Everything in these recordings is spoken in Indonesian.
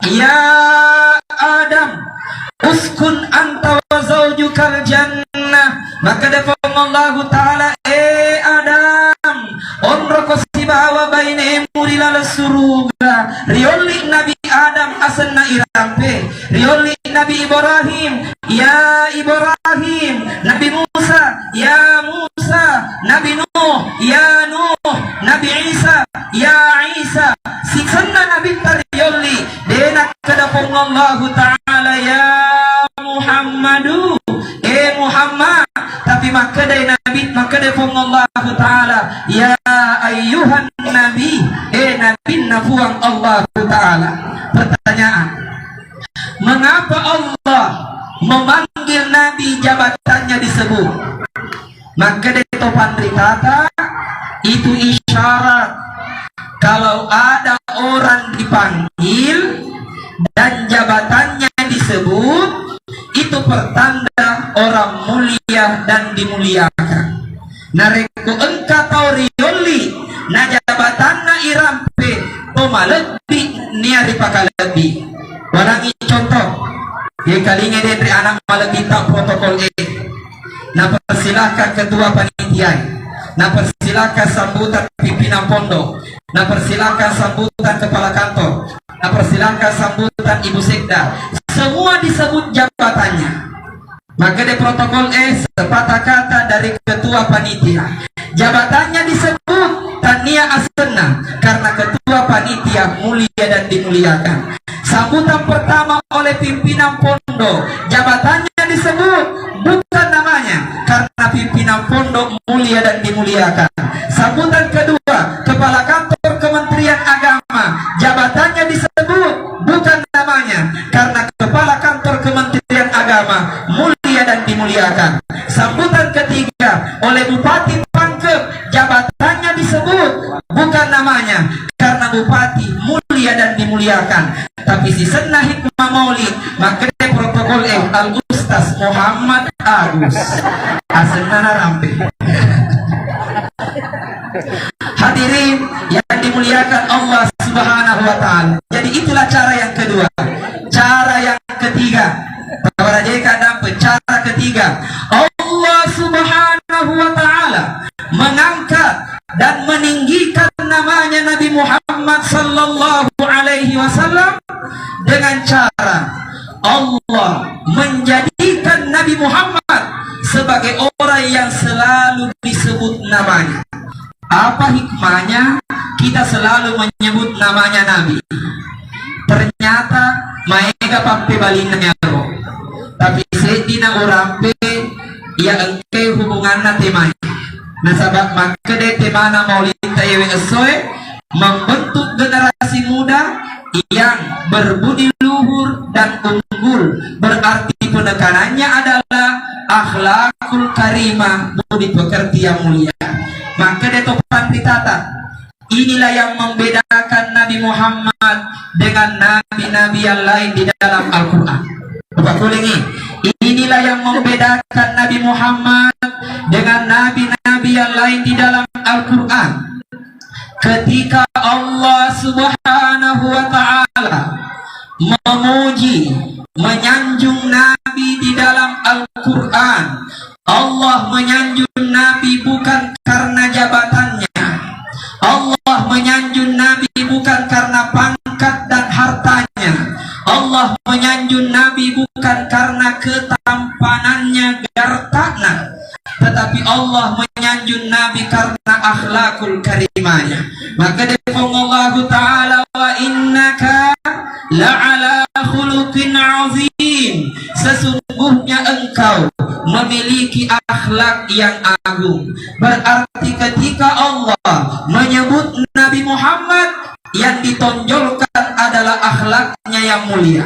Ya Adam, uskun anta wa zawjukal jannah. Maka dapat Allah Ta'ala, Adam, onroko sibawa baine murilala suruga. Rioli Nabi Adam asanna irampe. Rioli Nabi Ibrahim, ya Ibrahim. Nabi Musa, ya Musa. Nabi Nuh, ya Nuh. Nabi Isa, ya Isa. Siksanna Nabi Tarioli dena kadapong Allah Ta'ala, ya Muhammadu, Muhammad. Tapi makadai Nabi, makadai pong Allah Ta'ala, ya ayyuhan Nabi, Nabi nafuang Allah Ta'ala. Pertanyaan, mengapa Allah memanggil Nabi jabatannya disebut? Maka dari Topandri kata itu isyarat kalau ada orang dipanggil dan jabatannya disebut, itu pertanda orang mulia dan dimuliakan. Nareku engka tau rioli na jabatanna irampe toma lebih niari pakal lebih. Warangi contoh ya kalinya dari anak malebih tak protokol na persilahkan ketua panitia, na persilahkan sambutan pimpinan pondok, na persilahkan sambutan kepala kantor, na persilahkan sambutan ibu sekda. Semua disebut jabatannya. Maka di protokol sepatah kata dari ketua panitia, jabatannya disebut tania asena karena ketua panitia mulia dan dimuliakan. Sambutan pertama oleh pimpinan pondok, jabatannya disebut bukan namanya karena pimpinan pondok mulia dan dimuliakan. Sambutan kedua kepala kantor Kementerian Agama, jabatannya disebut bukan namanya karena kepala kantor Kementerian Agama mulia dan dimuliakan. Sambutan ketiga oleh Bupati Pangkep, jabatannya disebut bukan namanya karena Bupati mulia dan dimuliakan. Tapi si senah hikmah maulid maka protokol Al Ustaz Muhammad Agus asenana rampe. Hadirin yang dimuliakan Allah Subhanahu wa Ta'ala. Jadi itulah cara yang kedua. Cara yang ketiga, para jeka cara ketiga, Allah Subhanahu wa Ta'ala mengangkat dan meninggikan namanya Nabi Muhammad sallallahu alaihi wasallam dengan cara Allah menjadikan Nabi Muhammad sebagai orang yang selalu disebut namanya. Apa hikmahnya kita selalu menyebut namanya Nabi? Ternyata maega pampe balina nyaro, tapi sedina urampe ya engke hubunganna temanya. Nasabak maka de temana maulid tayewe esoe membentuk generasi muda yang berbudi luhur dan unggul. Berarti penekanannya adalah akhlakul karimah, budi pekerti yang mulia. Maka de topan ditata, inilah yang membedakan Nabi Muhammad dengan nabi-nabi yang lain di dalam Al-Quran. Bapak kulingi, inilah yang membedakan Nabi Muhammad dengan nabi-nabi yang lain di dalam Al-Quran. Ketika Allah Subhanahu wa Ta'ala memuji, menyanjung Nabi di dalam Al-Quran, Allah menyanjung Nabi bukan karena jabatannya, Allah menyanjung Nabi bukan karena pangkat dan hartanya, Allah menyanjung Nabi bukan karena ketampanannya gartana, tetapi Allah menyanjung Nabi karena akhlakul karimahnya. Maka dipung Allah Ta'ala, wa innaka la'ala khuluqin azim, sesungguhnya engkau memiliki akhlak yang agung. Berarti ketika Allah menyebut Nabi Muhammad, yang ditonjolkan adalah akhlaknya yang mulia.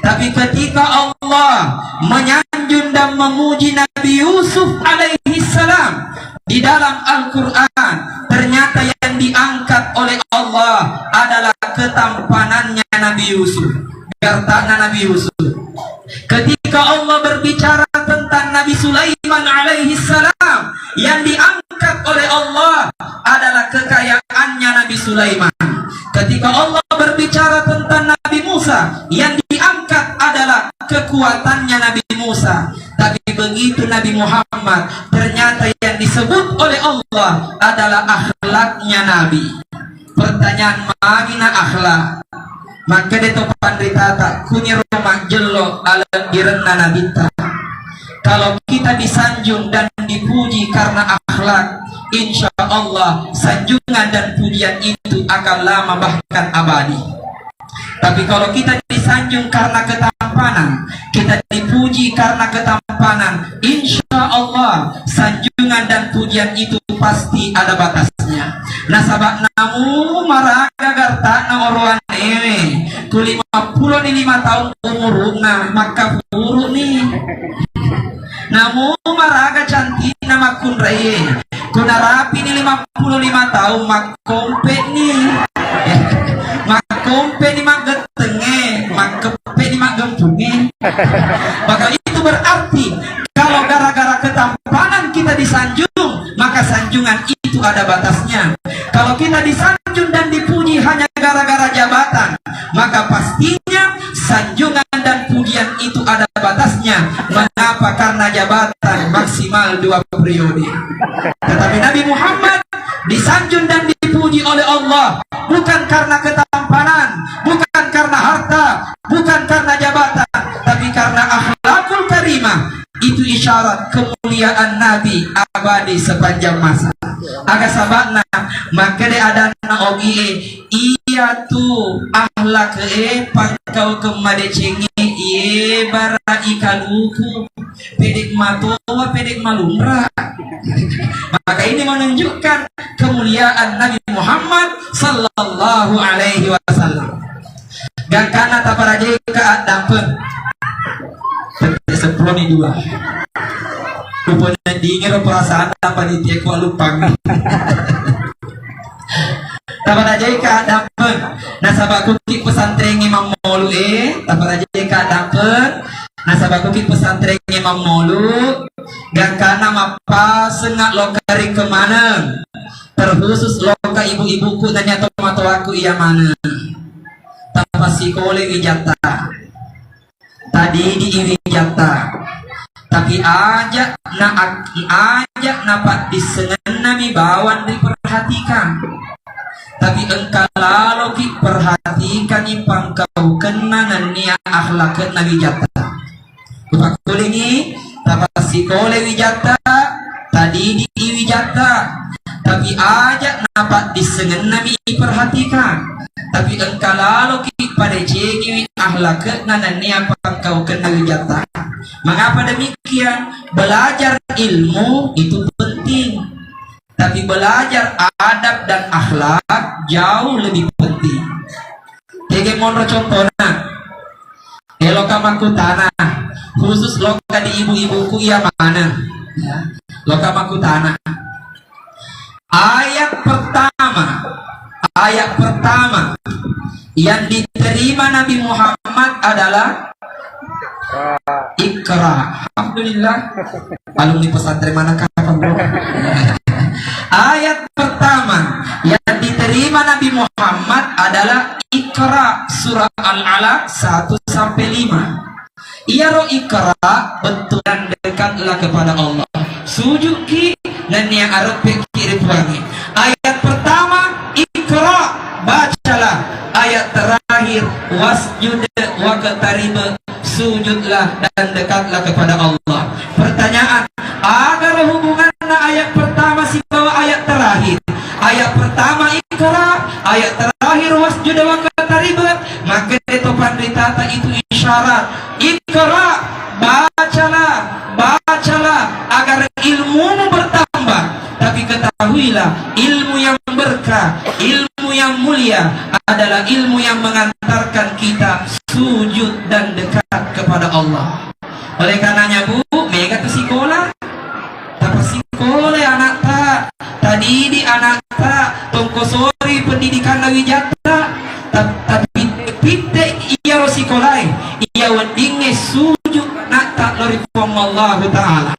Tapi ketika Allah menyanjung dan memuji Nabi Yusuf alaihi salam di dalam Al-Quran, ternyata yang diangkat oleh Allah adalah ketampanannya Nabi Yusuf, gartana Nabi Yusuf. Ketika Allah berbicara tentang Nabi Sulaiman alaihi salam, yang diangkat oleh Allah adalah kekayaannya Nabi Sulaiman. Ketika Allah berbicara tentang Nabi Musa Musa. Yang diangkat adalah kekuatannya Nabi Musa. Tapi begitu Nabi Muhammad, ternyata yang disebut oleh Allah adalah akhlaknya Nabi. Pertanyaan, magina akhlak. Maka detopan ditata kunyi rumah jelo alam direnna nabita. Kalau kita disanjung dan dipuji karena akhlak, insya Allah sanjungan dan pujian itu akan lama bahkan abadi. Tapi kalau kita disanjung karena ketampanan, kita dipuji karena ketampanan, insya Allah sanjungan dan pujian itu pasti ada batasnya. Nasabak namu maraga garta na oruan ewe ku 55 tahun umurna maka buruk nih. Namu maraga cantik nama kun raye ku narapi nih 55 tahun mak kompe nih. Mak kompe nih mak getenge, mak kepe nih mak gempunge. Maka itu berarti kalau gara-gara ketampanan kita disanjung, maka sanjungan itu ada batasnya. Kalau kita disanjung dan dipuji hanya gara-gara jabatan, maka pastinya sanjungan dan pujian itu ada batasnya. Mengapa? Karena jabatan maksimal 2 periode. Tetapi Nabi Muhammad disanjung dan dipuji oleh Allah bukan karena ketampanan, bukan karena harta, bukan karena jabatan, tapi karena akhlakul karimah. Itu isyarat kemuliaan Nabi abadi sepanjang masa. Aga sabakna maka de ada na ogi iya tu akhlak pangkau kemade cengi iye bara ikaluku pedek matowa pedek malumra. Maka ini menunjukkan kemuliaan Nabi Muhammad sallallahu alaihi wasallam. Gak kana taparaje ka dampen sepuluh nih 2 rupanya dingin perasaan apa di tiap lupang tapan aja keadapan nasabaku ki pesantren Imam Molu tapan aja keadapan nasabaku ki pesantren Imam Molu gak kana mapa sengak lokari kemana terkhusus loka ibu-ibuku nanya tomato aku iya mana tanpa sikole wijata tadi di Iwijata, tapi ajak napak disengen Nabi bawan diperhatikan. Tapi engkau lalu ki perhatikan ipang kau kenangan niat akhlak Nabi Jata. Kupak kulingi, tapak si kole Wijata, tadi di Iwijata, tapi ajak napak disengen Nabi perhatikan. Tapi engkau lalu ki pada jegi akhlak nananya apa kau kenal jatah. Mengapa demikian? Belajar ilmu itu penting, tapi belajar adab dan akhlak jauh lebih penting. Jadi monro contohnya, loka makutana, khusus loka di ibu-ibuku ia mana? Ya. Loka makutana. Ayat pertama yang diterima Nabi Muhammad adalah Iqra. Alhamdulillah. Alumni pesantren mana kapan bro? Ayat pertama yang diterima Nabi Muhammad adalah Iqra, surah Al-Alaq 1 sampai 5. Ia roh Iqra betul dan dekatlah kepada Allah. Sujud ki dan yang arep kiri pelangi. Ayat pertama Iqra, bacalah. Ayat terakhir wasjud waqtarib, sujudlah dan dekatlah kepada Allah. Pertanyaan, agar hubungan ayat pertama si bawa ayat terakhir. Ayat pertama Iqra, ayat terakhir wasjud waqtarib, maka topan ditata itu isyarat. Iqra, bacalah agar ilmumu bertambah. Tapi ketahuilah, ilmu yang berkah, ilmu yang mulia adalah ilmu yang mengantarkan kita sujud dan dekat kepada Allah. Oleh karenanya Bu, mega ke sekolah, tapi sekolah anak tak, tadi di anak tak, tongkosori pendidikan Wijata, tapi pite iya sekolah, iya wendinge sujud nak tak lorifong Allah Ta'ala.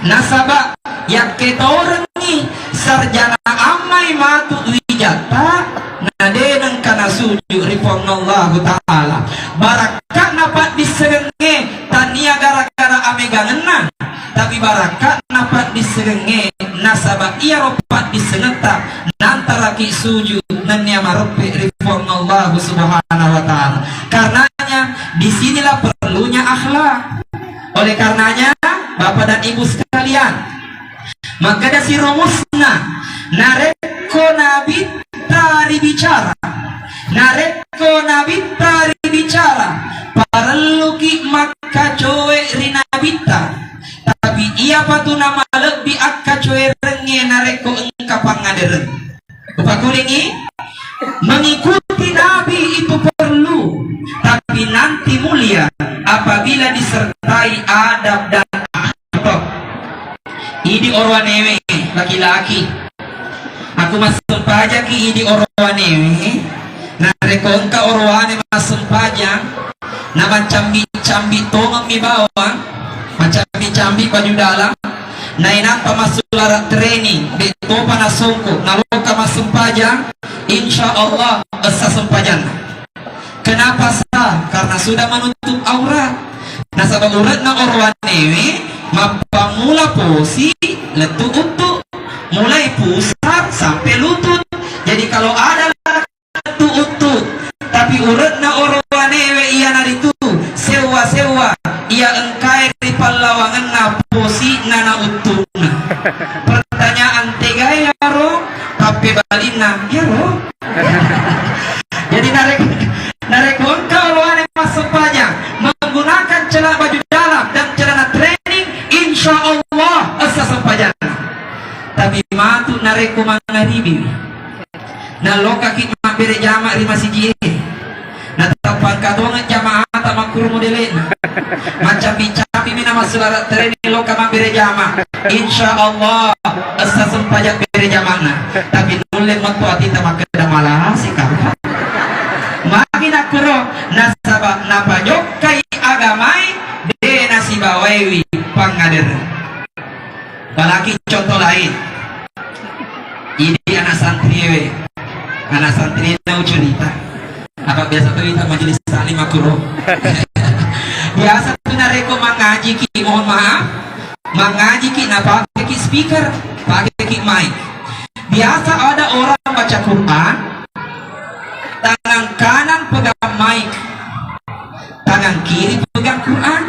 Nasabak yang kita orang ni sarjana amai matu Wijata nadenang kana sujud rifong Allah Ta'ala. Barakah napak disengenge tania gara-gara amegangenna, tapi barakah napak disengenge nasabah ia ropat disengeta nantara ki sujud nanya maropi reform Allah subhanahu wa ta'ala. Karenanya disinilah perlunya akhlak. Oleh karenanya Bapak dan Ibu sekalian, maka ada si rumusna nareko nabi tari bicara, nareko nabi tari bicara parelu ki maka cowe rinabita, tapi ia patu nama lebih akka cowe renge nareko engka pangaderen. Bapak kulingi, mengikuti nabi itu perlu, tapi nanti mulia apabila disertai adab dan akhlak. Idi orwanewe laki-laki, aku masuk pajak ki idi orwanewe, nareko engka orwane masuk pajak, na macambi-cambi tongong mi bawang, macambi-cambi baju dalam, na inapa masuk larat training, beto panasongko, naloka masuk pajak, insya Allah asa sempajan. Kenapa sah? Karena sudah menutup aurat. Nasabah urat na orwanewe mapamula posi letu utuh, mulai pusat sampai lutut. Jadi kalau ada letu utuh tapi urat na orwanewe ia naritu sewa-sewa ia engkai di palawangan na posi nana utuh. Pertanyaan tiga ya ro kape balina ya ro. Jadi narek engkau orwane masuk pajak menggunakan celana baju dalam dan celana training, insya Allah asa sempajana. Tapi matu nareko mangaribi na loka ki mabere jama di masjid na tapang kadongan jamaah tamakur modelena macam bicapi mina masuk larat training loka mabere jama, insya Allah asa sempajak bere jamana. Tapi nulen matu ati tamakeda malah sikap makin akuro nasabah napajok kai agamai de nasibawewi pangader. Balaki contoh lain, ini anak santri na cerita apa biasa cerita majelis salim akuro. Biasa tuh nareko mengaji ki, mohon maaf, mengaji ki na pakai ki speaker, pakai ki mic. Biasa ada orang baca Quran, tangan kanan pegang mic, tangan kiri pegang Quran.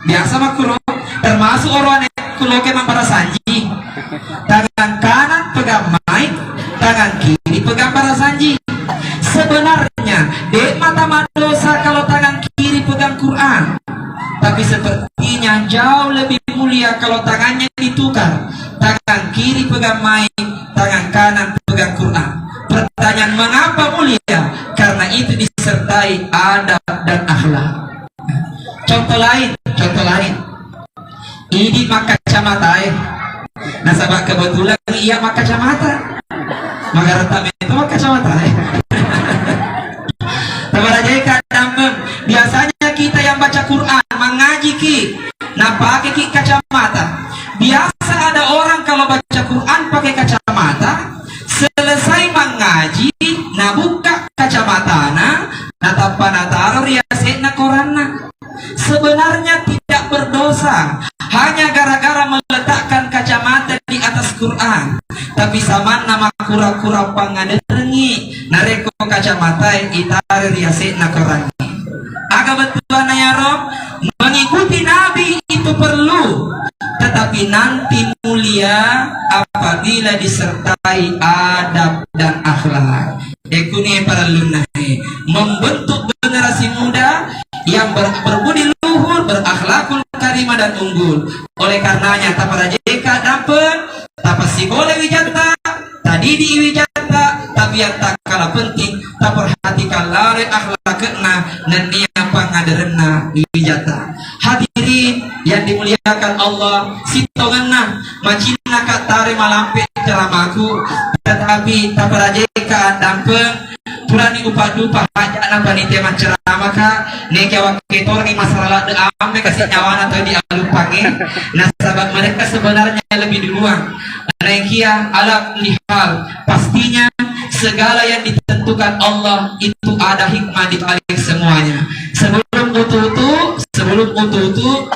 Biasa makro, termasuk orang kuloke membara sanji, tangan kanan pegang mic, tangan kiri pegang bara sanji. Sebenarnya dek mata madosa kalau tangan kiri pegang Quran, tapi sepertinya jauh lebih mulia kalau tangannya ditukar, tangan kiri pegang mic, tangan kanan pegang Quran. Pertanyaan mengapa mulia? Karena itu disertai adab dan akhlak. Contoh lain, ini maka kacamata nasabah kebetulan ia maka kacamata, maka retam itu maka kacamata. Biasanya kita yang baca Quran mengaji ki, nah pakai ki kacamata. Biasa ada orang kalau baca Quran pakai kacamata, selesai mengaji, nah buka kacamata nah tapana taruh riaset na korana. Sebenarnya tidak berdosa, hanya gara-gara meletakkan kacamata di atas Quran. Tapi sama nama kura-kura pangaderengi nareko kacamata itare riaset na korana. Agak betul ya Rob, mengikuti Nabi itu perlu, tetapi nanti mulia apabila disertai adab dan akhlak. Ekuni para lunahe membentuk generasi muda yang berbudi luhur, berakhlakul karimah dan unggul. Oleh karenanya tapara jeka dapat tapas sikole wijata tadi di wijata, tapi yang tak kalah penting tak perhatikan lare akhlakna dan dia pangaderna wijata. Hadirin yang dimuliakan Allah, sitonganna macina katare malampe ceramaku, tetapi tapara jeka dapat purani upadu pahajak na panitia ceramah ka neke waketor ni masalah de ame kasih nyawana atau di alupange. Nah sahabat mereka sebenarnya lebih duluan. Naikia ala lihal, pastinya segala yang ditentukan Allah itu ada hikmah di balik semuanya. sebelum ututu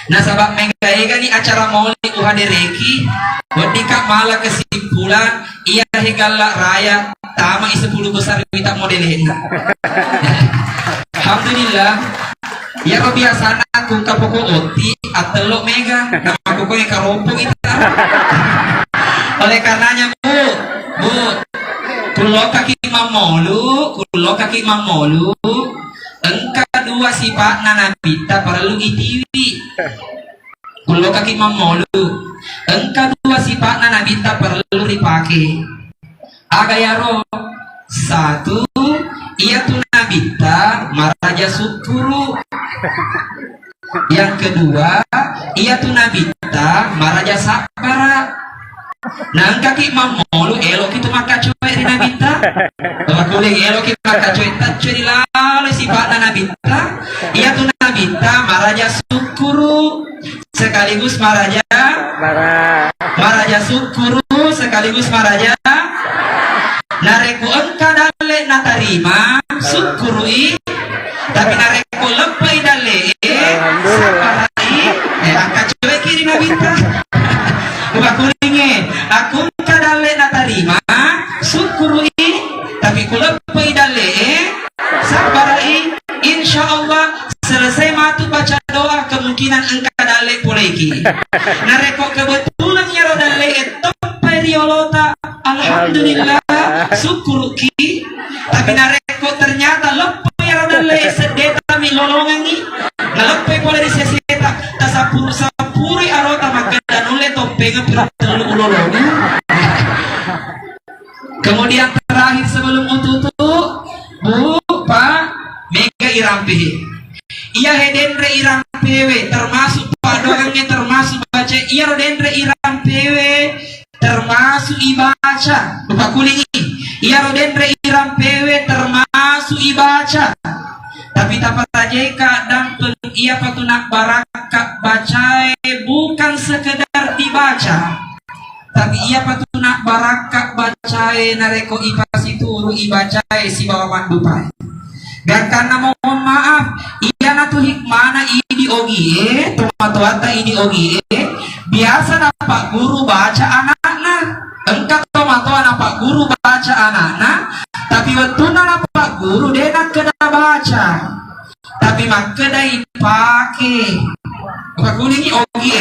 nasabak megaya ni acara maulid uhadereki wadika malah kesimpulan ia hegala raya tama 10 besar kita model ini. Alhamdulillah ya kebiasaan aku kapoko oti atelo mega nama aku yang karompong itu. Oleh karenanya bu kulo kaki mamolu engka dua sifat nanabita perlu itiwi. Kulo kaki mamolu engka dua sifat nanabita perlu dipakai agayaro. Satu ia tunabita maraja sukuru. Yang kedua ia tunabita maraja sabara. Nang kaki mamolu elok itu maka cuek di nabita. Kuling elok itu maka cuek di lalu sifat nabita. Ia tu nabita maraja sukuru sekaligus maraja sukuru sekaligus maraja. Nareku engka dale natarima sukuri tapi nareku lepai dale saparai angka cuek kiri nabita. Kulinge aku kadale natarima syukuri tapi kulepai dale sabarai insyaallah selesai matu baca doa kemungkinan engka dale poleki nareko kebetulan ya rodale topai riolota alhamdulillah syukuruki tapi nareko ternyata lepai ya rodale sedeta mi lolongangi ngalepai pole di seseta tasapuri arota maka danule topeng terlalu ulolongan. Kemudian terakhir sebelum ututu bu pak mega irampe ia hedendre irampewe termasuk padorangnya termasuk baca ia rodendre irampewe termasuk ibaca lupa kulingi ia rodendre irampewe termasuk ibaca tapi dapat tajeka dan ia patunak barakat bacae bukan sekedar dibaca tapi ia patunak barakat bacae nareko ipasi turu ibacae si bawa mandupai dan karena mohon maaf ia natu hikmana ini ogie tomatuata ini ogie biasa dapat guru baca anak-anak engkau tomatuan apa guru baca anak-anak tapi waktu dapat guru dia kena baca tapi makkedai pakai kuningi ogie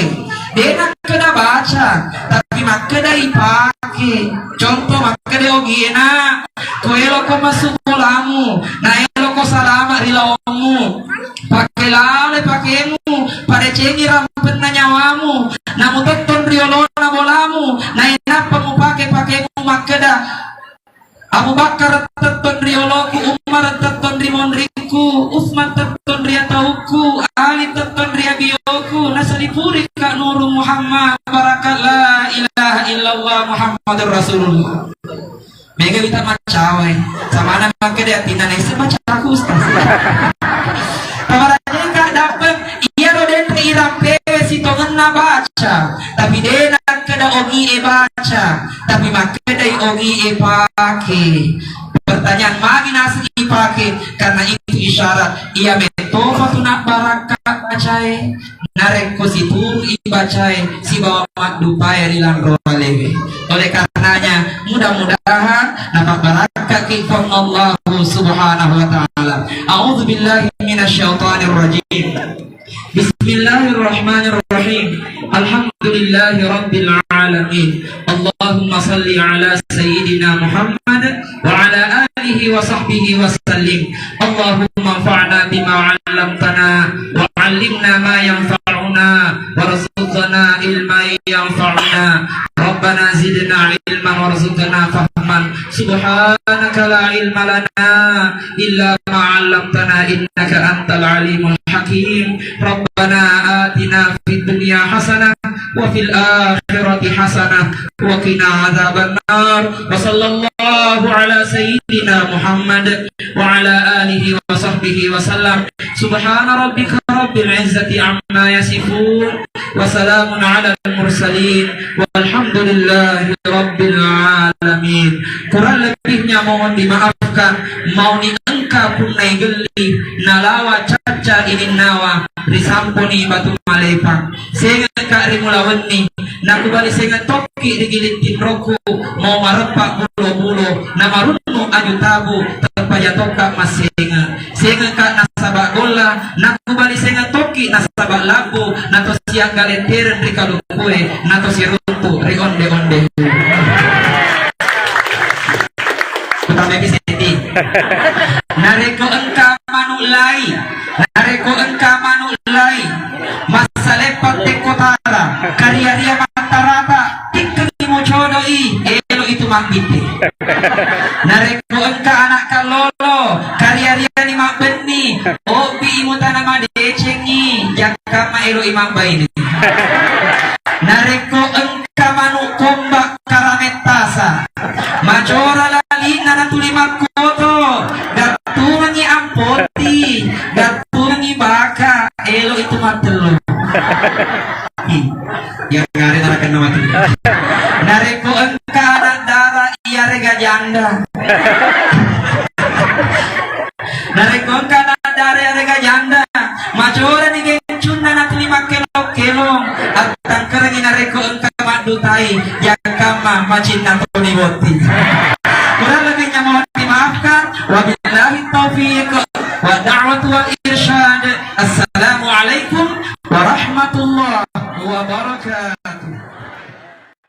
dia kena baca tapi makkedai pakai contoh makkedai ogie na kuelo ko masuk bolamu na elo ko salama rilawamu pakai lale pakaimu pada cengi rampet na nyawamu namu teton riolona bolamu na enapa mu pakaimu makkeda Abu Bakar teton rioloku, Umar teton rimonriku, Utsman teton riatauku, Ali teton riabioku, nasalipuri ka nuru Muhammad, barakat la ilaha illallah Muhammadur Rasulullah. Mega kita macawai, sama anak pakai dia tina nese baca aku ustaz. Kamarnya enggak dapat, iya roden irampe si tongena baca, tapi dia nak kena ogi baca, tapi makkedai ogi pake. Pertanyaan magi nasi dipakai karena itu isyarat ia metofa tunak barakat bacae narek kositur ibacae si bawa mak dupai rilang roalewe. Oleh karenanya mudah-mudahan dapat barakat kifon Allah subhanahu wa ta'ala. A'udzu billahi minasyaitonir rajim. Bismillahirrahmanirrahim. Alhamdulillahi rabbil alamin. Allahumma salli ala sayyidina Muhammad wa ala alihi wa sahbihi wa sallim. Allahumma anfa'na bima 'allamtana wa 'allimna ma yanfa'una warzuqna ilman yanfa'una. Rabbana zidna ilman warzuqna fahman. Subhanaka la ilma lana illa ma 'allamtana innaka antal alimul hakim. Rabbana atina fid dunya hasanah wa fil akhirati hasanah wa qina adzabannar. Wa sallallahu ala sayyidina Muhammad wa ala alihi wa sahbihi wa sallam. Subhana rabbika rabbil izzati amma yasifun wa salamun ala al mursalin walhamdulillahi rabbil alamin. Kurang lebihnya mohon dimaafkan. Mau ni engkau pun naik geli nalawa caca ini nawa risamponi batu malepang sehingga kak rimulawenni nak balik sehingga toki digilitin roku mau marepak bulu-bulu nama runnu aju tabu terpaya toka masenga sehingga kak nasabak gola nak balik sehingga toki nasabak labu nato siang galenteren rikadu kue nato si runtu ri onde-onde utama bisiti nareko engka manulai nareko engka manulai masa lepat tekotara karya matarata tikkengi mochodoi elo itu mangkite nareko engka anak kalolo karya ni mabeni obi imutana madecengi jakama elo imam baini nareko engka manu komba karametasa majora lalina natulima koto gatungi ampoti gatungi baka elo itu matelo yang ngare narakan nama tu nareko engka anak darah iya rega janda nareko engka anak darah iya rega janda majora ni gencuna natulima kelong atang kerengi nareko engka madutai jakama macin natuni boti. Kurang lebihnya mohon dimaafkan. Wabillahi taufiq wa da'watu wal irsyad. Assalamualaikum warahmatullahi wabarakatuh.